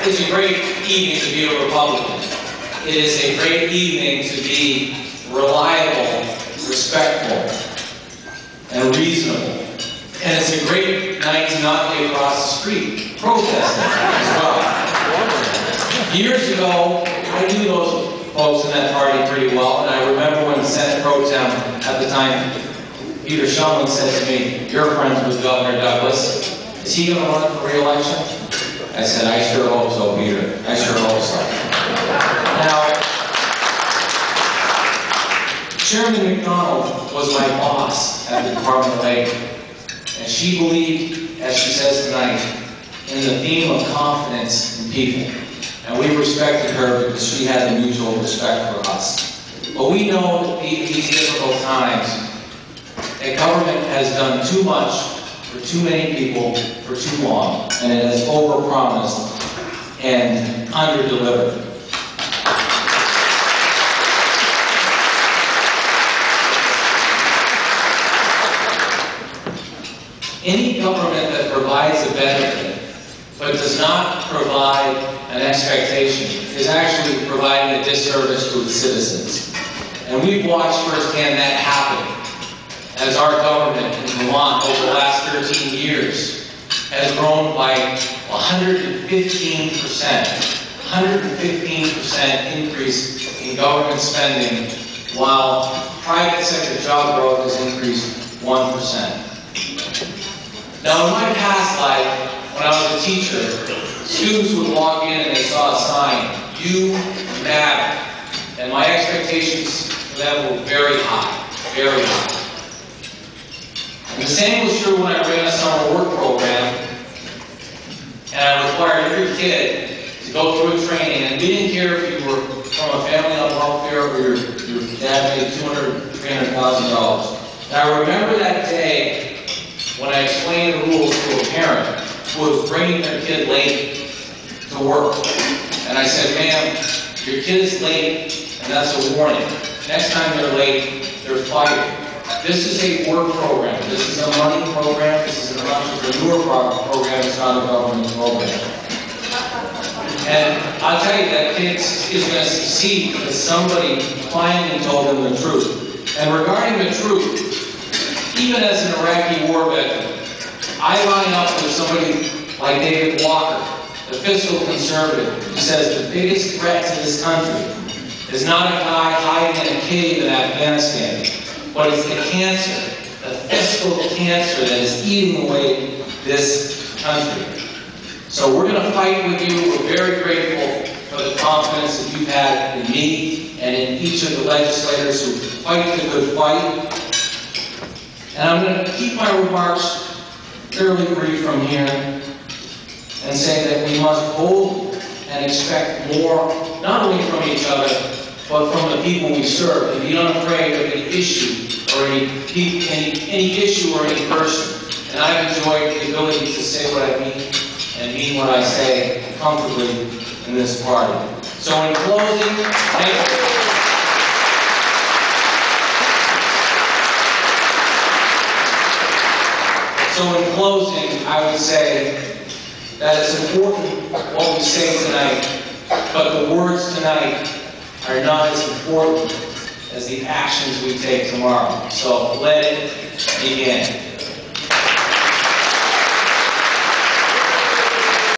it's a great evening to be a Republican. It is a great evening to be reliable, respectful, and reasonable. And it's a great night to not be across the street protesting as well. Years ago, I knew those folks in that party pretty well, and I remember when Senate Pro Tem at the time, Peter Shumlin, said to me, "You're friends with Governor Douglas. Is he going to run for re-election?" I said, "I sure hope so, Peter. I sure hope so." Now, Chairman McDonald was my boss at the Department of Labor, and she believed, as she says tonight, in the theme of confidence in people. And we respected her because she had a mutual respect for us. But we know that these difficult times, that government has done too much for too many people for too long, and it has overpromised and underdelivered. Any government that provides a benefit but does not provide an expectation is actually providing a disservice to its citizens. And we've watched firsthand that happen as our government in Vermont over the last 13 years has grown by 115%. 115% increase in government spending, while private sector job growth has increased 1%. Now, in my past life, when I was a teacher, students would walk in and they saw a sign, "You matter." And my expectations for them were very high, very high. And the same was true when I ran a summer work program, and I required every kid to go through a training, and we didn't care if you were from a family on welfare or your dad made $200,000, $300,000. And I remember that day when I explained the rules to a parent who was bringing their kid late to work. And I said, "Ma'am, your kid is late, and that's a warning. Next time they're late, they're fired. This is a work program. This is a money program. This is an entrepreneur program. It's not a government program." And I'll tell you, that kid is going to succeed because somebody finally told them the truth. And regarding the truth, even as an Iraqi war veteran, I line up with somebody like David Walker, the fiscal conservative, who says the biggest threat to this country is not a guy hiding in a cave in Afghanistan, but it's the cancer, the fiscal cancer that is eating away this country. So we're going to fight with you. We're very grateful for the confidence that you've had in me and in each of the legislators who fight the good fight. And I'm going to keep my remarks fairly brief from here and say that we must hope and expect more, not only from each other, but from the people we serve, and be unafraid of any issue or any issue or any person. And I've enjoyed the ability to say what I mean and mean what I say comfortably in this party. So in closing, thank you. So in closing, I would say that it's important what we say tonight, but the words tonight are not as important as the actions we take tomorrow. So let it begin.